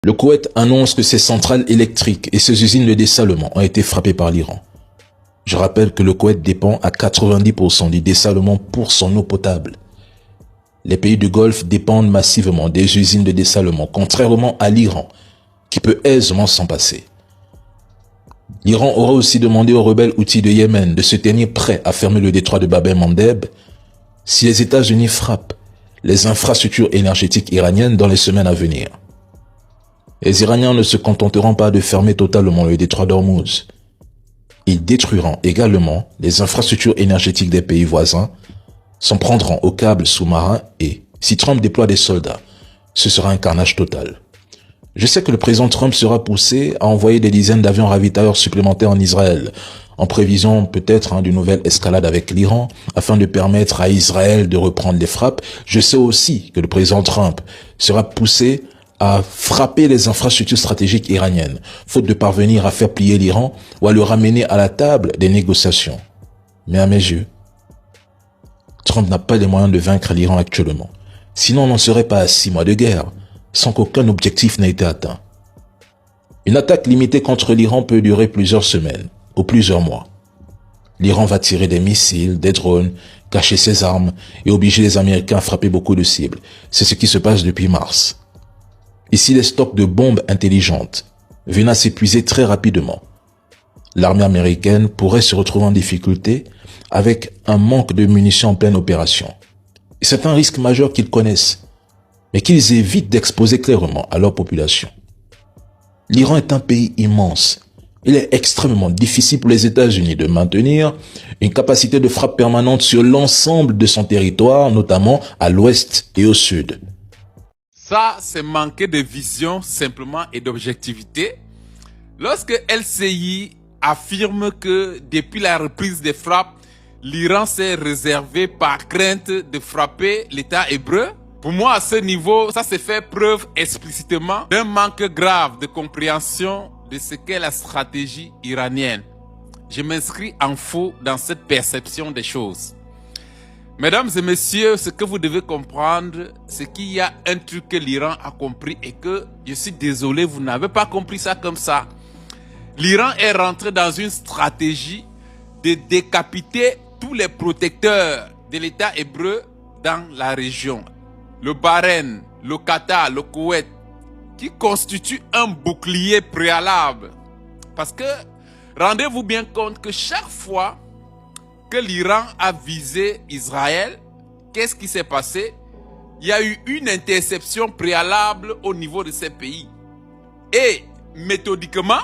Le Koweït annonce que ses centrales électriques et ses usines de dessalement ont été frappées par l'Iran. Je rappelle que le Koweït dépend à 90% du dessalement pour son eau potable. Les pays du Golfe dépendent massivement des usines de dessalement, contrairement à l'Iran, qui peut aisément s'en passer. L'Iran aurait aussi demandé aux rebelles Houthis de Yémen de se tenir prêts à fermer le détroit de Bab el-Mandeb si les États-Unis frappent les infrastructures énergétiques iraniennes dans les semaines à venir. Les Iraniens ne se contenteront pas de fermer totalement le détroit d'Ormuz. Ils détruiront également les infrastructures énergétiques des pays voisins, s'en prendront aux câbles sous-marins et, si Trump déploie des soldats, ce sera un carnage total. Je sais que le président Trump sera poussé à envoyer des dizaines d'avions ravitailleurs supplémentaires en Israël, en prévision peut-être d'une nouvelle escalade avec l'Iran, afin de permettre à Israël de reprendre les frappes. Je sais aussi que le président Trump sera poussé à frapper les infrastructures stratégiques iraniennes, faute de parvenir à faire plier l'Iran ou à le ramener à la table des négociations. Mais à mes yeux, Trump n'a pas les moyens de vaincre l'Iran actuellement. Sinon, on n'en serait pas à 6 mois de guerre, sans qu'aucun objectif n'ait été atteint. Une attaque limitée contre l'Iran peut durer plusieurs semaines ou plusieurs mois. L'Iran va tirer des missiles, des drones, cacher ses armes et obliger les Américains à frapper beaucoup de cibles. C'est ce qui se passe depuis mars. Ici, les stocks de bombes intelligentes viennent à s'épuiser très rapidement. L'armée américaine pourrait se retrouver en difficulté avec un manque de munitions en pleine opération. Et c'est un risque majeur qu'ils connaissent, mais qu'ils évitent d'exposer clairement à leur population. L'Iran est un pays immense. Il est extrêmement difficile pour les États-Unis de maintenir une capacité de frappe permanente sur l'ensemble de son territoire, notamment à l'ouest et au sud. Ça, c'est manquer de vision simplement et d'objectivité. Lorsque LCI affirme que depuis la reprise des frappes, l'Iran s'est réservé par crainte de frapper l'État hébreu, pour moi, à ce niveau, ça se fait preuve explicitement d'un manque grave de compréhension de ce qu'est la stratégie iranienne. Je m'inscris en faux dans cette perception des choses. Mesdames et messieurs, ce que vous devez comprendre, c'est qu'il y a un truc que l'Iran a compris et que, je suis désolé, vous n'avez pas compris ça comme ça. L'Iran est rentré dans une stratégie de décapiter tous les protecteurs de l'État hébreu dans la région. Le Bahreïn, le Qatar, le Koweït, qui constituent un bouclier préalable. Parce que, rendez-vous bien compte que chaque fois que l'Iran a visé Israël, qu'est-ce qui s'est passé? Il y a eu une interception préalable au niveau de ces pays. Et, méthodiquement,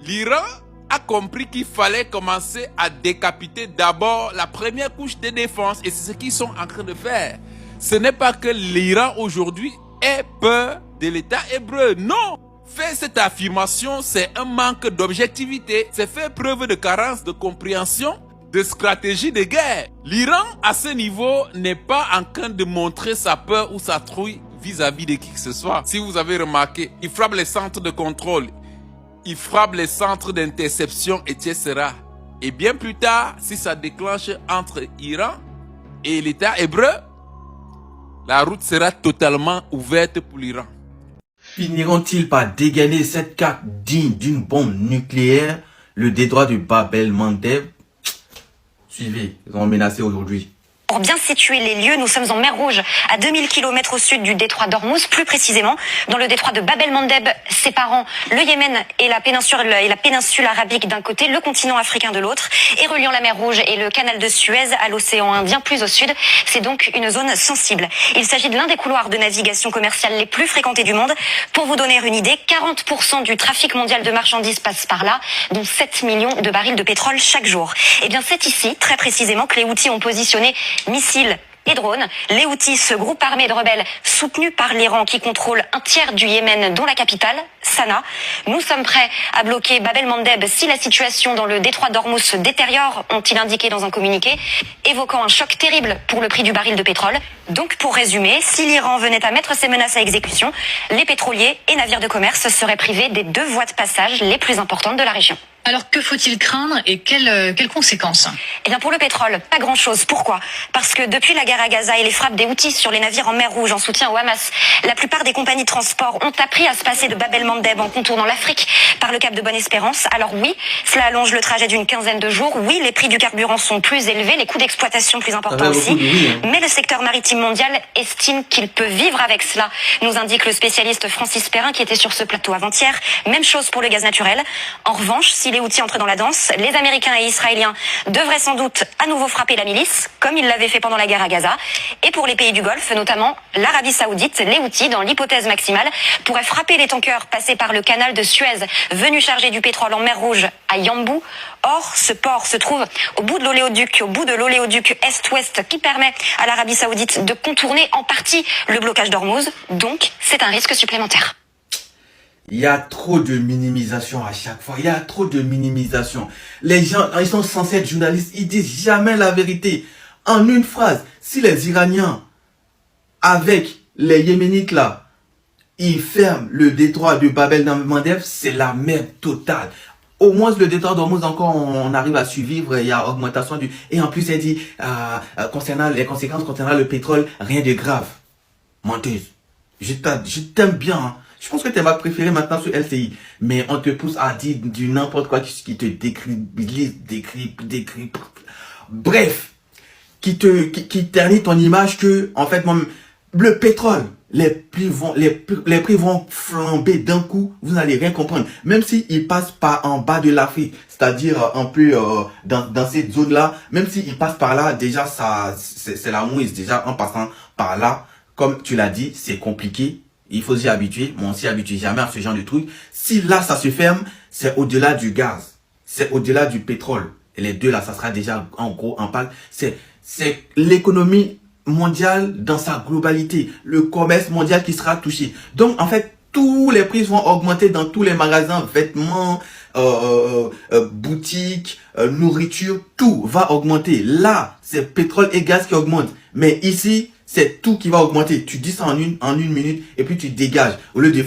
l'Iran a compris qu'il fallait commencer à décapiter d'abord la première couche de défense. Et c'est ce qu'ils sont en train de faire. Ce n'est pas que l'Iran aujourd'hui ait peur de l'État hébreu. Non! Faire cette affirmation, c'est un manque d'objectivité. C'est faire preuve de carence de compréhension de stratégie de guerre. L'Iran, à ce niveau, n'est pas en train de montrer sa peur ou sa trouille vis-à-vis de qui que ce soit. Si vous avez remarqué, il frappe les centres de contrôle, il frappe les centres d'interception, etc. Et bien plus tard, si ça déclenche entre Iran et l'État hébreu, la route sera totalement ouverte pour l'Iran. Finiront-ils par dégainer cette carte digne d'une bombe nucléaire, le détroit du Bab el-Mandeb? Suivez, ils ont menacé aujourd'hui. Pour bien situer les lieux, nous sommes en mer Rouge, à 2000 km au sud du détroit d'Ormuz, plus précisément dans le détroit de Bab el-Mandeb, séparant le Yémen et la péninsule arabique d'un côté, le continent africain de l'autre, et reliant la mer Rouge et le canal de Suez à l'océan Indien plus au sud. C'est donc une zone sensible. Il s'agit de l'un des couloirs de navigation commerciale les plus fréquentés du monde. Pour vous donner une idée, 40% du trafic mondial de marchandises passe par là, dont 7 millions de barils de pétrole chaque jour. Et bien c'est ici, très précisément, que les Houthis ont positionné missiles et drones. Les Houthis, ce groupe armé de rebelles soutenu par l'Iran qui contrôle un tiers du Yémen, dont la capitale, Sanaa. Nous sommes prêts à bloquer Bab el-Mandeb si la situation dans le détroit d'Ormuz se détériore, ont-ils indiqué dans un communiqué, évoquant un choc terrible pour le prix du baril de pétrole. Donc pour résumer, si l'Iran venait à mettre ses menaces à exécution, les pétroliers et navires de commerce seraient privés des 2 voies de passage les plus importantes de la région. Alors que faut-il craindre et quelles conséquences? Eh bien pour le pétrole, pas grand-chose. Pourquoi? Parce que depuis la guerre à Gaza et les frappes des Houthis sur les navires en mer Rouge en soutien au Hamas, la plupart des compagnies de transport ont appris à se passer de Bab el-Mandeb en contournant l'Afrique par le cap de Bonne-Espérance. Alors oui, cela allonge le trajet d'une quinzaine de jours. Oui, les prix du carburant sont plus élevés, les coûts d'exploitation plus importants aussi. Mais le secteur maritime mondial estime qu'il peut vivre avec cela, nous indique le spécialiste Francis Perrin qui était sur ce plateau avant-hier. Même chose pour le gaz naturel. En revanche, si les Houthis entrent dans la danse, les Américains et Israéliens devraient sans doute à nouveau frapper la milice, comme ils l'avaient fait pendant la guerre à Gaza. Et pour les pays du Golfe, notamment l'Arabie Saoudite, les Houthis, dans l'hypothèse maximale, pourraient frapper les tankers passés par le canal de Suez, venus charger du pétrole en mer Rouge à Yambou. Or, ce port se trouve au bout de l'oléoduc Est-Ouest qui permet à l'Arabie Saoudite de contourner en partie le blocage d'Ormuz. Donc, c'est un risque supplémentaire. Il y a trop de minimisation à chaque fois. Il y a trop de minimisation. Les gens, ils sont censés être journalistes. Ils disent jamais la vérité. En une phrase, si les Iraniens, avec les Yéménites là, ils ferment le détroit de Bab el-Mandeb, c'est la merde totale. Au moins le détroit d'Ormuz encore, on arrive à survivre. Il y a augmentation du... Et en plus, elle dit, concernant les conséquences concernant le pétrole, rien de grave. Menteuse. Je t'aime bien, hein. Je pense que tu es ma préférée maintenant sur LCI. Mais on te pousse à dire du n'importe quoi qui te décrypte. Bref. Qui ternit ton image que, en fait, le pétrole, les prix vont flamber d'un coup. Vous n'allez rien comprendre. Même s'ils passent par en bas de l'Afrique, c'est-à-dire un peu dans cette zone-là, même s'ils passent par là, déjà, c'est la mouise. Déjà, en passant par là, comme tu l'as dit, c'est compliqué. Il faut s'y habituer, mais on s'y habitue jamais à ce genre de truc. Si là, ça se ferme, c'est au-delà du gaz. C'est au-delà du pétrole. Et les deux là, ça sera déjà en gros impact. C'est l'économie mondiale dans sa globalité. Le commerce mondial qui sera touché. Donc, en fait, tous les prix vont augmenter dans tous les magasins, vêtements, boutiques, nourriture, tout va augmenter. Là, c'est pétrole et gaz qui augmentent. Mais ici, c'est tout qui va augmenter. Tu dis ça en une minute et puis tu dégages. Au lieu de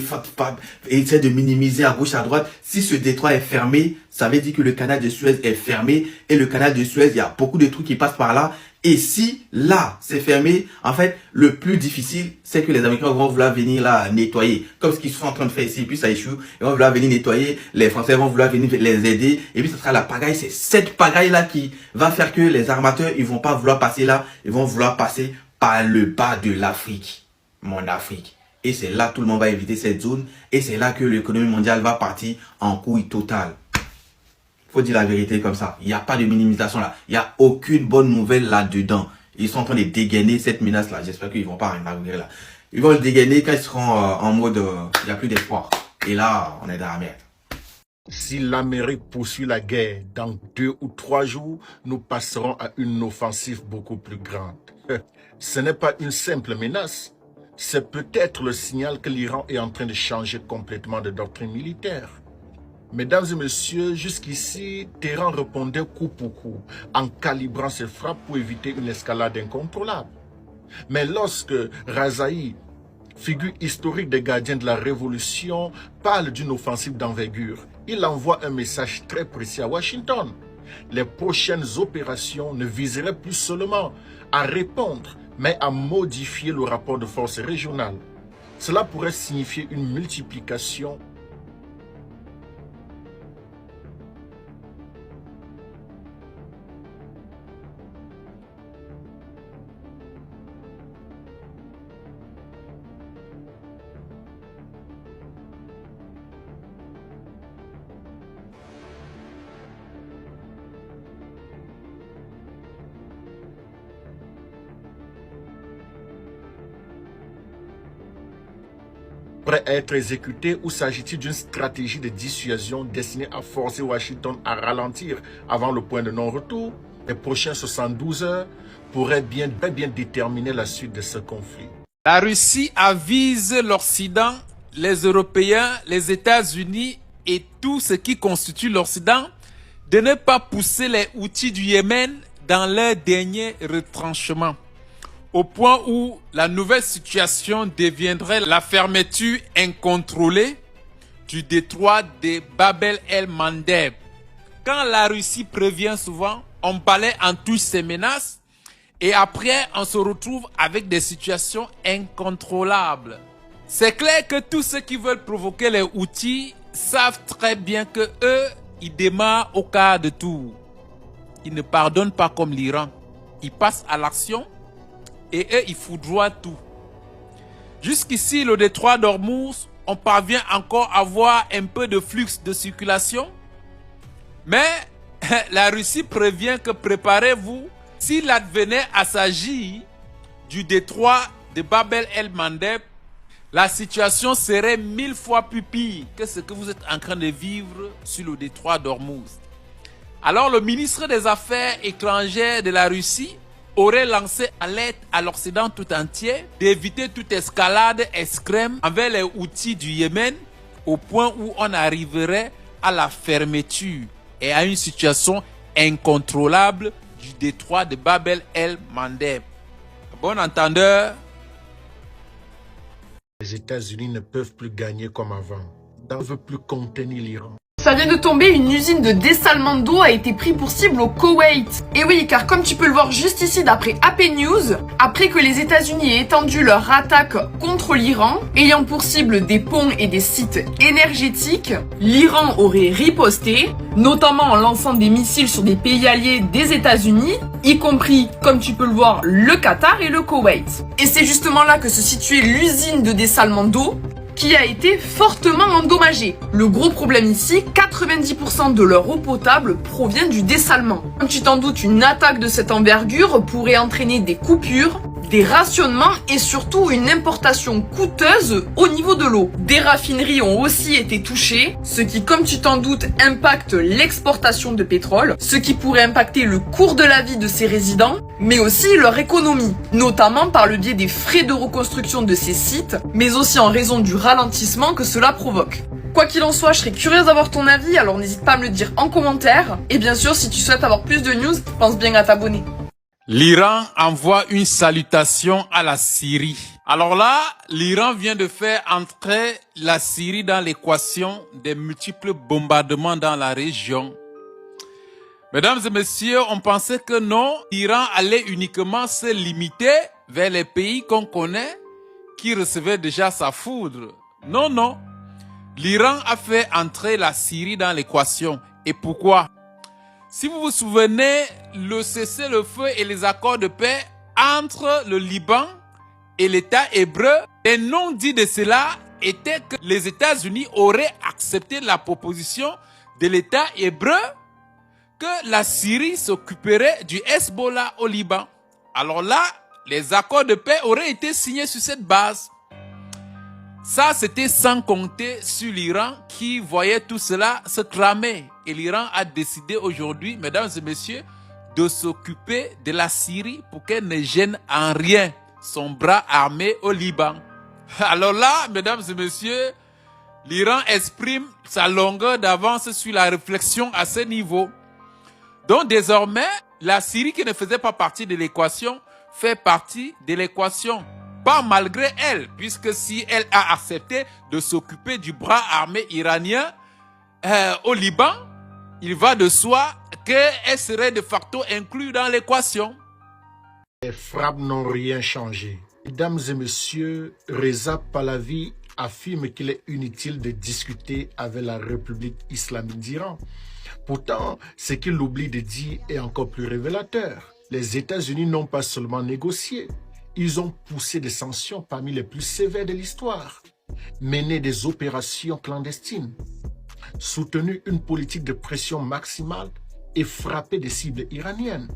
essayer de minimiser à gauche, à droite. Si ce détroit est fermé, ça veut dire que le canal de Suez est fermé. Et le canal de Suez, il y a beaucoup de trucs qui passent par là. Et si là, c'est fermé, en fait, le plus difficile, c'est que les Américains vont vouloir venir là nettoyer. Comme ce qu'ils sont en train de faire ici, puis ça échoue. Ils vont vouloir venir nettoyer. Les Français vont vouloir venir les aider. Et puis, ce sera la pagaille. C'est cette pagaille-là qui va faire que les armateurs, ils vont pas vouloir passer là. Ils vont vouloir passer par le bas de l'Afrique, mon Afrique. Et c'est là tout le monde va éviter cette zone. Et c'est là que l'économie mondiale va partir en couille totale. Faut dire la vérité comme ça. Il n'y a pas de minimisation là. Il n'y a aucune bonne nouvelle là-dedans. Ils sont en train de dégainer cette menace-là. J'espère qu'ils vont pas arriver là. Ils vont le dégainer quand ils seront en mode il n'y a plus d'espoir. Et là, on est dans la merde. Si l'Amérique poursuit la guerre, dans 2 ou 3 jours, nous passerons à une offensive beaucoup plus grande. Ce n'est pas une simple menace. C'est peut-être le signal que l'Iran est en train de changer complètement de doctrine militaire. Mesdames et messieurs, jusqu'ici, Téhéran répondait coup pour coup, en calibrant ses frappes pour éviter une escalade incontrôlable. Mais lorsque Razaï, figure historique des gardiens de la révolution, parle d'une offensive d'envergure, il envoie un message très précis à Washington. Les prochaines opérations ne viseraient plus seulement à répondre, mais à modifier le rapport de force régional. Cela pourrait signifier une multiplication prêt à être exécuté ou s'agit-il d'une stratégie de dissuasion destinée à forcer Washington à ralentir avant le point de non-retour? Les prochaines 72 heures pourraient bien déterminer la suite de ce conflit. La Russie avise l'Occident, les Européens, les États-Unis et tout ce qui constitue l'Occident de ne pas pousser les Houthis du Yémen dans leur dernier retranchement, au point où la nouvelle situation deviendrait la fermeture incontrôlée du détroit de Bab el-Mandeb. quand la Russie prévient souvent, on balaie en touche ces menaces et après on se retrouve avec des situations incontrôlables. C'est clair que tous ceux qui veulent provoquer les Houthis savent très bien que eux, ils démarrent au quart de tour. Ils ne pardonnent pas comme l'Iran. Ils passent à l'action et eux, ils foudroient tout. Jusqu'ici, le détroit d'Ormuz, on parvient encore à avoir un peu de flux de circulation. Mais la Russie prévient que préparez-vous, s'il advenait à s'agir du détroit de Bab el-Mandeb, la situation serait 1000 fois plus pire que ce que vous êtes en train de vivre sur le détroit d'Ormuz. Alors le ministre des Affaires étrangères de la Russie aurait lancé alerte à l'Occident tout entier d'éviter toute escalade extrême envers les Houthis du Yémen au point où on arriverait à la fermeture et à une situation incontrôlable du détroit de Bab el-Mandeb. Bon entendeur. Les États-Unis ne peuvent plus gagner comme avant. Ils ne veulent plus contenir l'Iran. Ça vient de tomber, une usine de dessalement d'eau a été prise pour cible au Koweït. Et oui, car comme tu peux le voir juste ici d'après AP News, après que les États-Unis aient étendu leur attaque contre l'Iran, ayant pour cible des ponts et des sites énergétiques, l'Iran aurait riposté, notamment en lançant des missiles sur des pays alliés des États-Unis, y compris, comme tu peux le voir, le Qatar et le Koweït. Et c'est justement là que se situait l'usine de dessalement d'eau, qui a été fortement endommagée. Le gros problème ici, 90% de leur eau potable provient du dessalement. Comme tu t'en doutes, une attaque de cette envergure pourrait entraîner des coupures, des rationnements et surtout une importation coûteuse au niveau de l'eau. Des raffineries ont aussi été touchées, ce qui, comme tu t'en doutes, impacte l'exportation de pétrole, ce qui pourrait impacter le cours de la vie de ces résidents, mais aussi leur économie, notamment par le biais des frais de reconstruction de ces sites, mais aussi en raison du ralentissement que cela provoque. Quoi qu'il en soit, je serais curieuse d'avoir ton avis, alors n'hésite pas à me le dire en commentaire. Et bien sûr, si tu souhaites avoir plus de news, pense bien à t'abonner. L'Iran envoie une salutation à la Syrie. Alors là, l'Iran vient de faire entrer la Syrie dans l'équation des multiples bombardements dans la région. Mesdames et messieurs, on pensait que non, l'Iran allait uniquement se limiter vers les pays qu'on connaît, qui recevaient déjà sa foudre. Non, non. L'Iran a fait entrer la Syrie dans l'équation. Et pourquoi? Si vous vous souvenez, le cessez-le-feu et les accords de paix entre le Liban et l'État hébreu, les non-dits de cela étaient que les États-Unis auraient accepté la proposition de l'État hébreu que la Syrie s'occuperait du Hezbollah au Liban. Alors là, les accords de paix auraient été signés sur cette base. Ça, c'était sans compter sur l'Iran qui voyait tout cela se tramer. Et l'Iran a décidé aujourd'hui, mesdames et messieurs, de s'occuper de la Syrie pour qu'elle ne gêne en rien son bras armé au Liban. Alors là, mesdames et messieurs, l'Iran exprime sa longueur d'avance sur la réflexion à ce niveau. Donc désormais, la Syrie qui ne faisait pas partie de l'équation fait partie de l'équation. Pas malgré elle, puisque si elle a accepté de s'occuper du bras armé iranien au Liban, il va de soi qu'elle serait de facto inclue dans l'équation. Les frappes n'ont rien changé. Mesdames et messieurs, Reza Pahlavi affirme qu'il est inutile de discuter avec la République islamique d'Iran. Pourtant, ce qu'il oublie de dire est encore plus révélateur. Les États-Unis n'ont pas seulement négocié, ils ont poussé des sanctions parmi les plus sévères de l'histoire, mené des opérations clandestines, soutenu une politique de pression maximale et frappé des cibles iraniennes.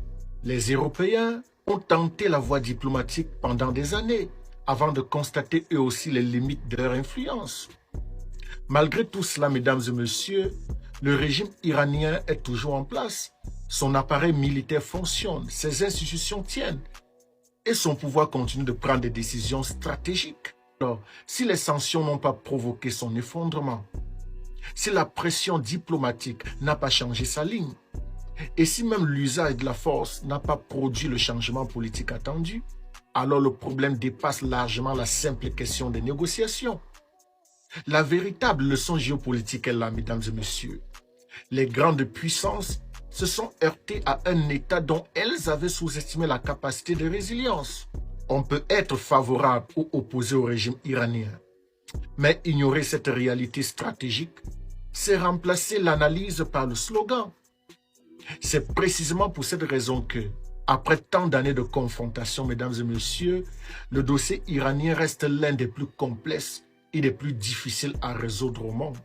Les Européens ont tenté la voie diplomatique pendant des années avant de constater eux aussi les limites de leur influence. Malgré tout cela, mesdames et messieurs, le régime iranien est toujours en place. Son appareil militaire fonctionne, ses institutions tiennent et son pouvoir continue de prendre des décisions stratégiques. Alors, si les sanctions n'ont pas provoqué son effondrement, si la pression diplomatique n'a pas changé sa ligne, et si même l'usage de la force n'a pas produit le changement politique attendu, alors le problème dépasse largement la simple question des négociations. La véritable leçon géopolitique est là, mesdames et messieurs. Les grandes puissances se sont heurtées à un État dont elles avaient sous-estimé la capacité de résilience. On peut être favorable ou opposé au régime iranien, mais ignorer cette réalité stratégique, c'est remplacer l'analyse par le slogan. C'est précisément pour cette raison que, après tant d'années de confrontation, mesdames et messieurs, le dossier iranien reste l'un des plus complexes et des plus difficiles à résoudre au monde.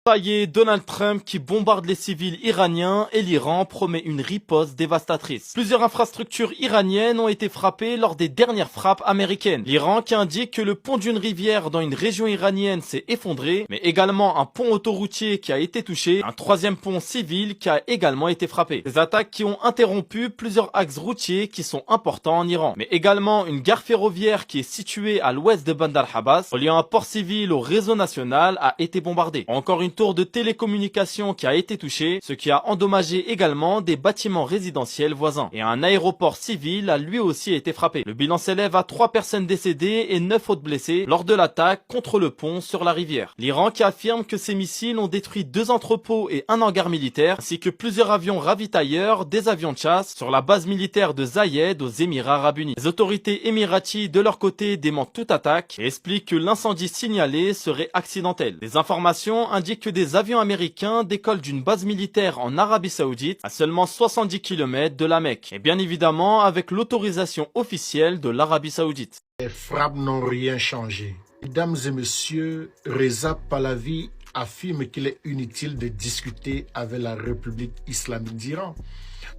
Ça y est, Donald Trump qui bombarde les civils iraniens et l'Iran promet une riposte dévastatrice. Plusieurs infrastructures iraniennes ont été frappées lors des dernières frappes américaines. L'Iran qui indique que le pont d'une rivière dans une région iranienne s'est effondré, mais également un pont autoroutier qui a été touché, un troisième pont civil qui a également été frappé. Des attaques qui ont interrompu plusieurs axes routiers qui sont importants en Iran, mais également une gare ferroviaire qui est située à l'ouest de Bandar Abbas, reliant un port civil au réseau national, a été bombardée. Encore une tour de télécommunications qui a été touchée, ce qui a endommagé également des bâtiments résidentiels voisins. Et un aéroport civil a lui aussi été frappé. Le bilan s'élève à 3 personnes décédées et 9 autres blessées lors de l'attaque contre le pont sur la rivière. L'Iran qui affirme que ces missiles ont détruit 2 entrepôts et un hangar militaire, ainsi que plusieurs avions ravitailleurs, des avions de chasse, sur la base militaire de Zayed aux Émirats Arabes Unis. Les autorités émiraties de leur côté démentent toute attaque et expliquent que l'incendie signalé serait accidentel. Les informations indiquent que des avions américains décollent d'une base militaire en Arabie Saoudite à seulement 70 km de la Mecque. Et bien évidemment avec l'autorisation officielle de l'Arabie Saoudite. Les frappes n'ont rien changé. Mesdames et messieurs, Reza Pahlavi affirme qu'il est inutile de discuter avec la République islamique d'Iran.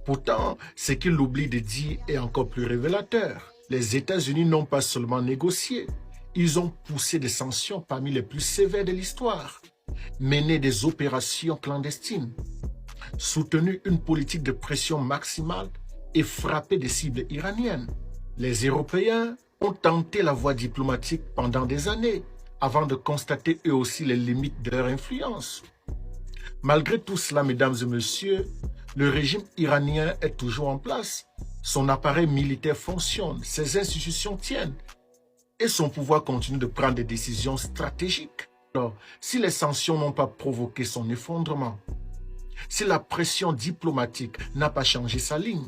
Pourtant, ce qu'il oublie de dire est encore plus révélateur. Les États-Unis n'ont pas seulement négocié, ils ont poussé des sanctions parmi les plus sévères de l'histoire, mené des opérations clandestines, soutenu une politique de pression maximale et frappé des cibles iraniennes. Les Européens ont tenté la voie diplomatique pendant des années avant de constater eux aussi les limites de leur influence. Malgré tout cela, mesdames et messieurs, le régime iranien est toujours en place. Son appareil militaire fonctionne, ses institutions tiennent et son pouvoir continue de prendre des décisions stratégiques. Alors, si les sanctions n'ont pas provoqué son effondrement, si la pression diplomatique n'a pas changé sa ligne,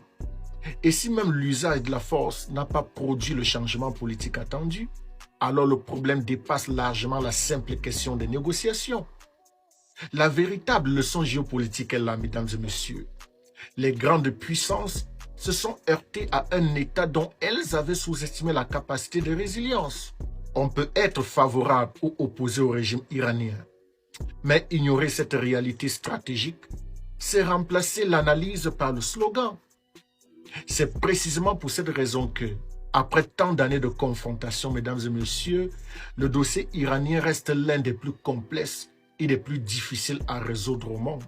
et si même l'usage de la force n'a pas produit le changement politique attendu, alors le problème dépasse largement la simple question des négociations. La véritable leçon géopolitique est là, mesdames et messieurs. Les grandes puissances se sont heurtées à un État dont elles avaient sous-estimé la capacité de résilience. On peut être favorable ou opposé au régime iranien, mais ignorer cette réalité stratégique, c'est remplacer l'analyse par le slogan. C'est précisément pour cette raison que, après tant d'années de confrontation, mesdames et messieurs, le dossier iranien reste l'un des plus complexes et des plus difficiles à résoudre au monde.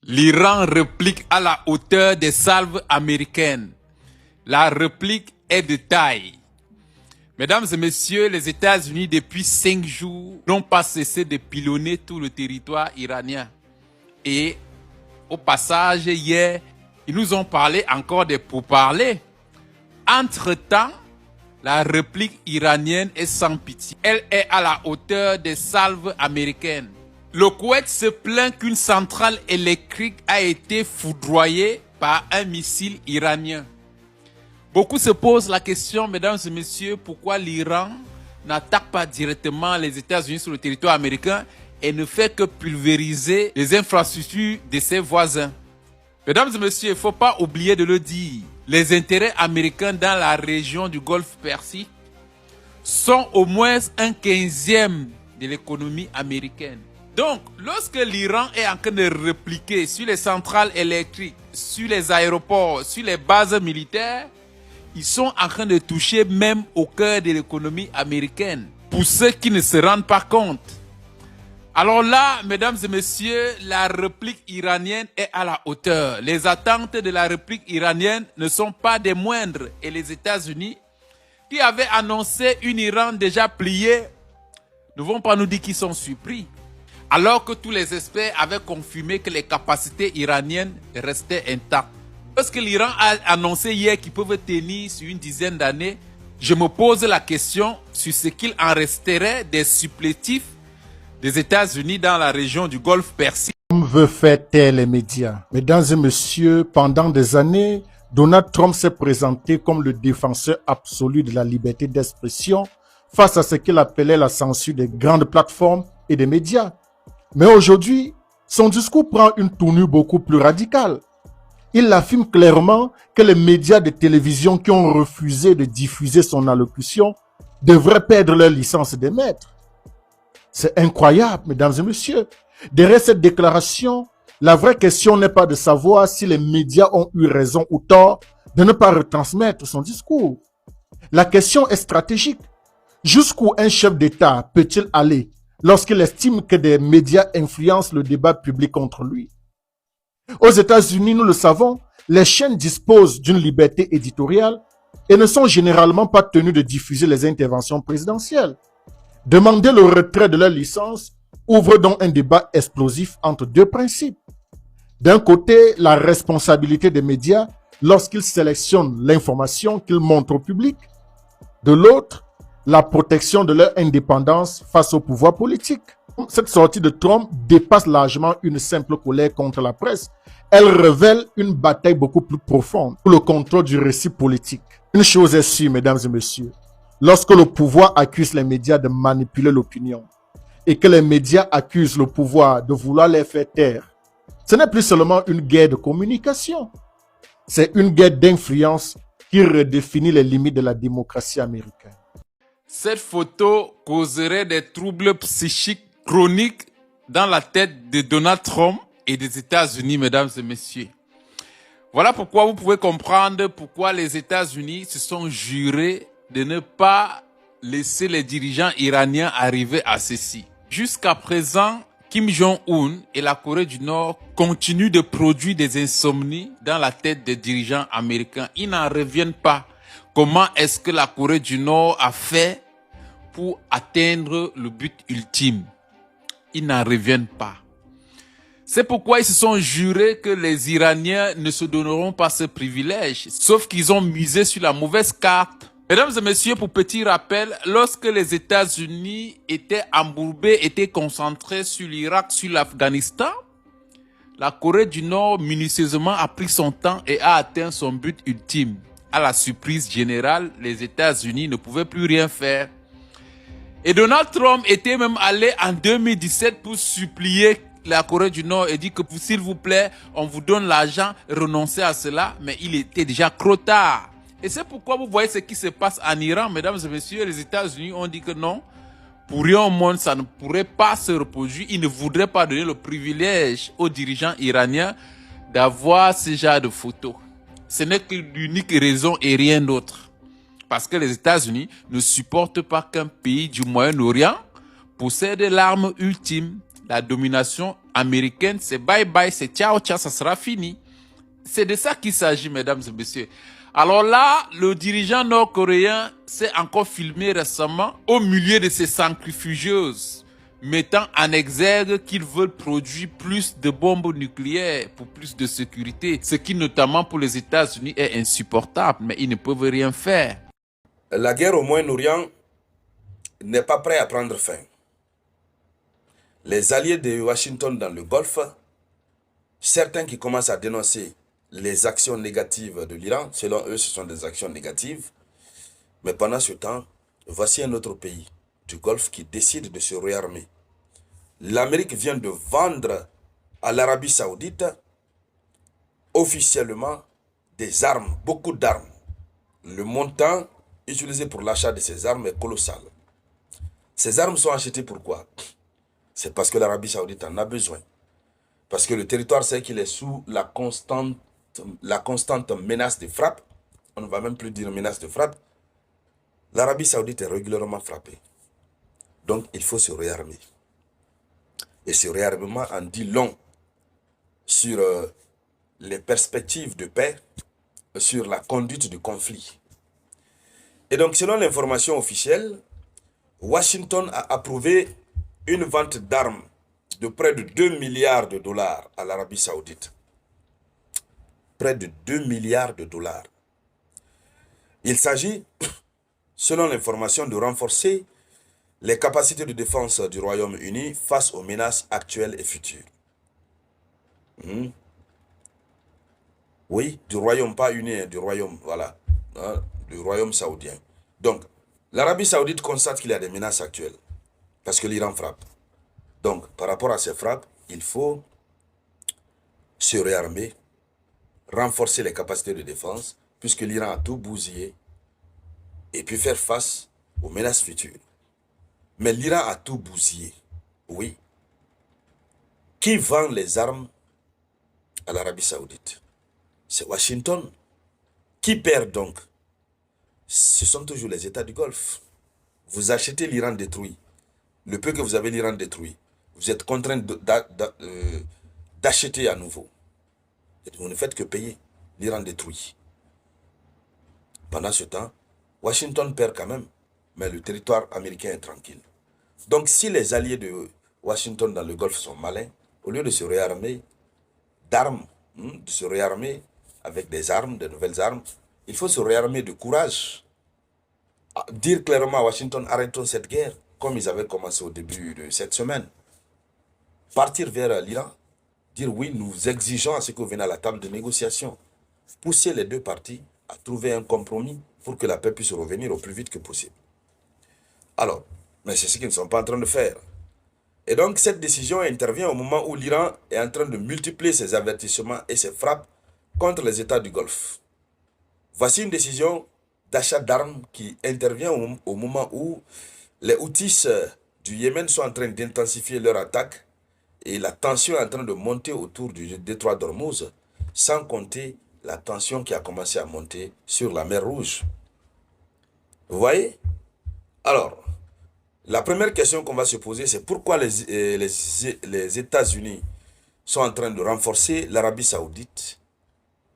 L'Iran réplique à la hauteur des salves américaines. La réplique est de taille. Mesdames et messieurs, les États-Unis, depuis 5 jours, n'ont pas cessé de pilonner tout le territoire iranien. Et au passage, hier, ils nous ont parlé encore des pourparlers. Entre-temps, la réplique iranienne est sans pitié. Elle est à la hauteur des salves américaines. Le Koweït se plaint qu'une centrale électrique a été foudroyée par un missile iranien. Beaucoup se posent la question, mesdames et messieurs, pourquoi l'Iran n'attaque pas directement les États-Unis sur le territoire américain et ne fait que pulvériser les infrastructures de ses voisins. Mesdames et messieurs, il ne faut pas oublier de le dire. Les intérêts américains dans la région du Golfe Persique sont au moins 1/15 de l'économie américaine. Donc, lorsque l'Iran est en train de répliquer sur les centrales électriques, sur les aéroports, sur les bases militaires, ils sont en train de toucher même au cœur de l'économie américaine. Pour ceux qui ne se rendent pas compte. Alors là, mesdames et messieurs, la réplique iranienne est à la hauteur. Les attentes de la réplique iranienne ne sont pas des moindres. Et les États-Unis, qui avaient annoncé une Iran déjà pliée, ne vont pas nous dire qu'ils sont surpris. Alors que tous les experts avaient confirmé que les capacités iraniennes restaient intactes. Lorsque l'Iran a annoncé hier qu'ils peuvent tenir sur une dizaine d'années, je me pose la question sur ce qu'il en resterait des supplétifs des États-Unis dans la région du Golfe Persique. veut faire taire les médias. Mesdames et messieurs, pendant des années, Donald Trump s'est présenté comme le défenseur absolu de la liberté d'expression face à ce qu'il appelait la censure des grandes plateformes et des médias. Mais aujourd'hui, son discours prend une tournure beaucoup plus radicale. Il affirme clairement que les médias de télévision qui ont refusé de diffuser son allocution devraient perdre leur licence d'émettre. C'est incroyable, mesdames et messieurs. Derrière cette déclaration, la vraie question n'est pas de savoir si les médias ont eu raison ou tort de ne pas retransmettre son discours. La question est stratégique. Jusqu'où un chef d'État peut-il aller lorsqu'il estime que des médias influencent le débat public contre lui? Aux États-Unis, nous le savons, les chaînes disposent d'une liberté éditoriale et ne sont généralement pas tenues de diffuser les interventions présidentielles. Demander le retrait de leur licence ouvre donc un débat explosif entre deux principes. D'un côté, la responsabilité des médias lorsqu'ils sélectionnent l'information qu'ils montrent au public. De l'autre, la protection de leur indépendance face au pouvoir politique. Cette sortie de Trump dépasse largement une simple colère contre la presse. Elle révèle une bataille beaucoup plus profonde pour le contrôle du récit politique. Une chose est sûre, mesdames et messieurs, lorsque le pouvoir accuse les médias de manipuler l'opinion et que les médias accusent le pouvoir de vouloir les faire taire, ce n'est plus seulement une guerre de communication, c'est une guerre d'influence qui redéfinit les limites de la démocratie américaine. Cette photo causerait des troubles psychiques chroniques dans la tête de Donald Trump et des États-Unis, mesdames et messieurs. Voilà pourquoi vous pouvez comprendre pourquoi les États-Unis se sont jurés de ne pas laisser les dirigeants iraniens arriver à ceci. Jusqu'à présent, Kim Jong-un et la Corée du Nord continuent de produire des insomnies dans la tête des dirigeants américains. Ils n'en reviennent pas. Comment est-ce que la Corée du Nord a fait pour atteindre le but ultime? Ils n'en reviennent pas. C'est pourquoi ils se sont jurés que les Iraniens ne se donneront pas ce privilège, sauf qu'ils ont misé sur la mauvaise carte. Mesdames et messieurs, pour petit rappel, lorsque les États-Unis étaient embourbés, étaient concentrés sur l'Irak, sur l'Afghanistan, la Corée du Nord minutieusement a pris son temps et a atteint son but ultime. À la surprise générale, les États-Unis ne pouvaient plus rien faire. Et Donald Trump était même allé en 2017 pour supplier la Corée du Nord et dit que s'il vous plaît, on vous donne l'argent, renoncez à cela, mais il était déjà trop tard. Et c'est pourquoi vous voyez ce qui se passe en Iran, mesdames et messieurs, les États-Unis ont dit que non, pour rien au monde, ça ne pourrait pas se reproduire. Ils ne voudraient pas donner le privilège aux dirigeants iraniens d'avoir ce genre de photos. Ce n'est que l'unique raison et rien d'autre. Parce que les États-Unis ne supportent pas qu'un pays du Moyen-Orient possède l'arme ultime. La domination américaine, c'est bye-bye, c'est ciao, ciao, ça sera fini. C'est de ça qu'il s'agit, mesdames et messieurs. Alors là, le dirigeant nord-coréen s'est encore filmé récemment au milieu de ces centrifugeuses, mettant en exergue qu'ils veulent produire plus de bombes nucléaires pour plus de sécurité, ce qui notamment pour les États-Unis est insupportable, mais ils ne peuvent rien faire. La guerre au Moyen-Orient n'est pas prête à prendre fin. Les alliés de Washington dans le Golfe, certains qui commencent à dénoncer les actions négatives de l'Iran, selon eux ce sont des actions négatives, mais pendant ce temps, voici un autre pays du Golfe qui décide de se réarmer. L'Amérique vient de vendre à l'Arabie Saoudite officiellement des armes, beaucoup d'armes. Le montant utilisé pour l'achat de ces armes est colossal. Ces armes sont achetées pourquoi? C'est parce que l'Arabie Saoudite en a besoin. Parce que le territoire sait qu'il est sous la constante menace de frappe. On ne va même plus dire menace de frappe. L'Arabie Saoudite est régulièrement frappée. Donc il faut se réarmer. Et ce réarmement en dit long sur les perspectives de paix, sur la conduite du conflit. Et donc selon l'information officielle, Washington a approuvé une vente d'armes de près de 2 milliards de dollars à l'Arabie Saoudite. Près de 2 milliards de dollars. Il s'agit, selon l'information, de renforcer les capacités de défense du Royaume-Uni face aux menaces actuelles et futures. Hmm. Oui, du royaume, pas uni, hein, du royaume, voilà. Hein, du royaume saoudien. Donc, l'Arabie saoudite constate qu'il y a des menaces actuelles. Parce que l'Iran frappe. Donc, par rapport à ces frappes, il faut se réarmer, renforcer les capacités de défense, puisque l'Iran a tout bousillé, et puis faire face aux menaces futures. Mais l'Iran a tout bousillé, oui. Qui vend les armes à l'Arabie saoudite? C'est Washington. Qui perd donc? Ce sont toujours les États du Golfe. Vous achetez l'Iran détruit. Le peu que vous avez l'Iran détruit, vous êtes contraint d'acheter à nouveau. Et vous ne faites que payer l'Iran détruit. Pendant ce temps, Washington perd quand même, mais le territoire américain est tranquille. Donc si les alliés de Washington dans le Golfe sont malins, au lieu de se réarmer d'armes, de se réarmer avec des armes, de nouvelles armes, il faut se réarmer de courage. Dire clairement à Washington, arrêtons cette guerre, comme ils avaient commencé au début de cette semaine. Partir vers l'Iran, dire oui, nous exigeons à ce que vous venez à la table de négociation. Pousser les deux parties à trouver un compromis pour que la paix puisse revenir au plus vite que possible. Alors, mais c'est ce qu'ils ne sont pas en train de faire. Et donc, cette décision intervient au moment où l'Iran est en train de multiplier ses avertissements et ses frappes contre les États du Golfe. Voici une décision d'achat d'armes qui intervient au moment où les Houthis du Yémen sont en train d'intensifier leur attaque et la tension est en train de monter autour du détroit d'Ormuz, sans compter la tension qui a commencé à monter sur la mer Rouge. Vous voyez? Alors, la première question qu'on va se poser, c'est pourquoi les États-Unis sont en train de renforcer l'Arabie saoudite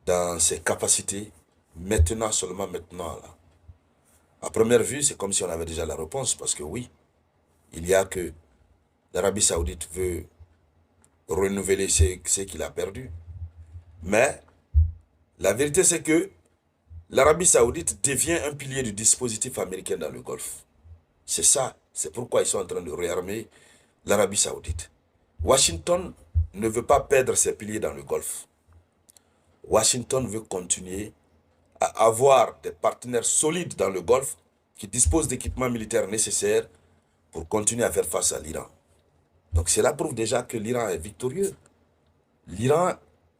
dans ses capacités, seulement maintenant. Là. À première vue, c'est comme si on avait déjà la réponse, parce que oui, il y a que l'Arabie saoudite veut renouveler ce qu'il a perdu. Mais la vérité, c'est que l'Arabie saoudite devient un pilier du dispositif américain dans le Golfe. C'est ça, c'est pourquoi ils sont en train de réarmer l'Arabie saoudite. Washington ne veut pas perdre ses piliers dans le Golfe. Washington veut continuer à avoir des partenaires solides dans le Golfe qui disposent d'équipements militaires nécessaires pour continuer à faire face à l'Iran. Donc cela prouve déjà que l'Iran est victorieux. L'Iran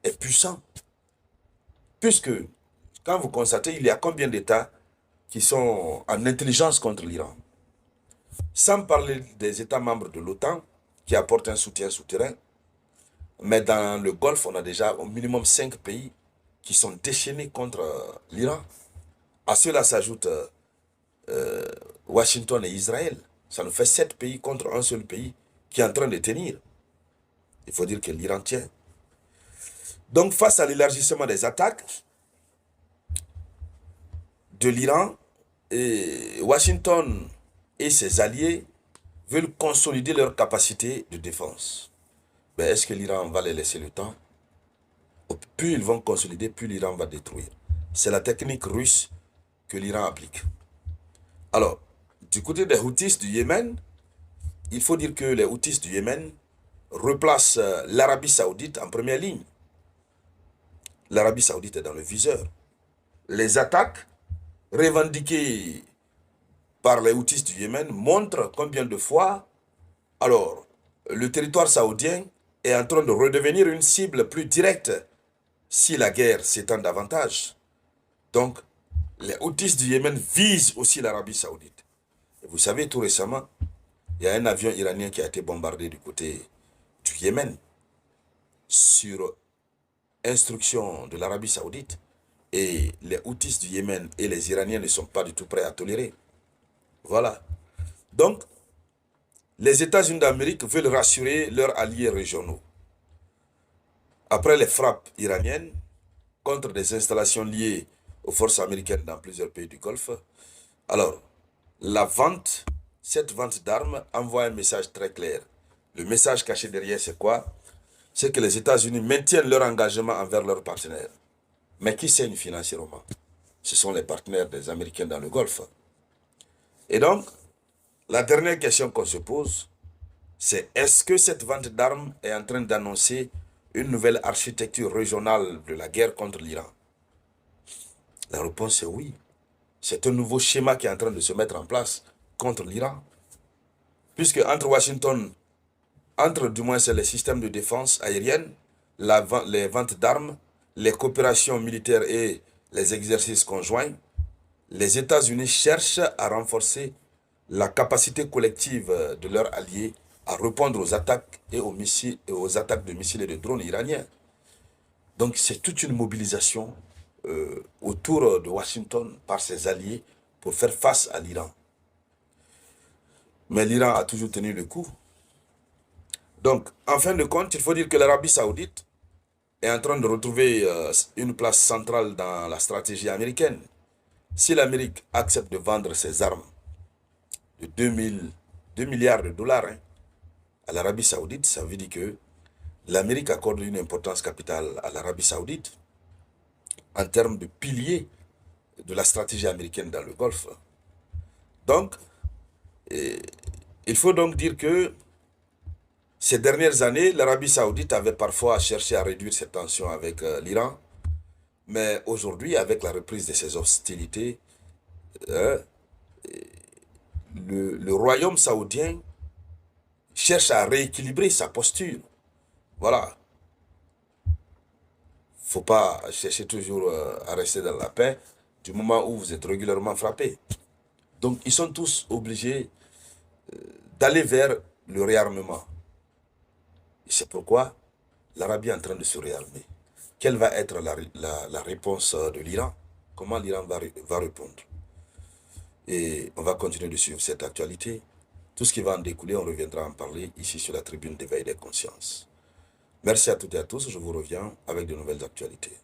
est puissant. Puisque, quand vous constatez, il y a combien d'États qui sont en intelligence contre l'Iran? Sans parler des États membres de l'OTAN qui apportent un soutien souterrain, mais dans le Golfe, on a déjà au minimum 5 pays qui sont déchaînés contre l'Iran. À cela s'ajoutent Washington et Israël. Ça nous fait 7 pays contre un seul pays qui est en train de tenir. Il faut dire que l'Iran tient. Donc face à l'élargissement des attaques de l'Iran, Washington et ses alliés veulent consolider leur capacité de défense. Mais est-ce que l'Iran va les laisser le temps? Plus ils vont consolider, plus l'Iran va détruire. C'est la technique russe que l'Iran applique. Alors, du côté des Houthis du Yémen, il faut dire que les Houthis du Yémen replacent l'Arabie saoudite en première ligne. L'Arabie saoudite est dans le viseur. Les attaques revendiquées par les Houthis du Yémen montrent combien de fois, alors, le territoire saoudien est en train de redevenir une cible plus directe si la guerre s'étend davantage. Donc, les Houthis du Yémen visent aussi l'Arabie saoudite. Et vous savez, tout récemment, il y a un avion iranien qui a été bombardé du côté du Yémen sur instruction de l'Arabie saoudite. Et les Houthis du Yémen et les Iraniens ne sont pas du tout prêts à tolérer. Voilà. Donc, les États-Unis d'Amérique veulent rassurer leurs alliés régionaux. Après les frappes iraniennes contre des installations liées aux forces américaines dans plusieurs pays du Golfe, alors, cette vente d'armes envoie un message très clair. Le message caché derrière, c'est quoi? C'est que les États-Unis maintiennent leur engagement envers leurs partenaires. Mais qui saigne financièrement? Ce sont les partenaires des Américains dans le Golfe. Et donc, la dernière question qu'on se pose, c'est est-ce que cette vente d'armes est en train d'annoncer une nouvelle architecture régionale de la guerre contre l'Iran? La réponse est oui. C'est un nouveau schéma qui est en train de se mettre en place contre l'Iran. Puisque entre Washington, du moins c'est les systèmes de défense aérienne, les ventes d'armes, les coopérations militaires et les exercices conjoints, les États-Unis cherchent à renforcer la capacité collective de leurs alliés à répondre aux attaques et aux attaques de missiles et de drones iraniens. Donc c'est toute une mobilisation autour de Washington par ses alliés pour faire face à l'Iran. Mais l'Iran a toujours tenu le coup. Donc, en fin de compte, il faut dire que l'Arabie Saoudite est en train de retrouver une place centrale dans la stratégie américaine. Si l'Amérique accepte de vendre ses armes de 2 milliards de dollars à l'Arabie Saoudite, ça veut dire que l'Amérique accorde une importance capitale à l'Arabie Saoudite en termes de pilier de la stratégie américaine dans le Golfe. Donc, il faut donc dire que ces dernières années, l'Arabie Saoudite avait parfois cherché à réduire ses tensions avec l'Iran, mais aujourd'hui, avec la reprise de ces hostilités, le royaume saoudien cherche à rééquilibrer sa posture. Voilà. Faut pas chercher toujours à rester dans la paix du moment où vous êtes régulièrement frappé. Donc, ils sont tous obligés d'aller vers le réarmement. Et c'est pourquoi l'Arabie est en train de se réarmer. Quelle va être la réponse de l'Iran? Comment l'Iran va répondre? Et on va continuer de suivre cette actualité. Tout ce qui va en découler, on reviendra en parler ici sur la tribune d'éveil des consciences. Merci à toutes et à tous. Je vous reviens avec de nouvelles actualités.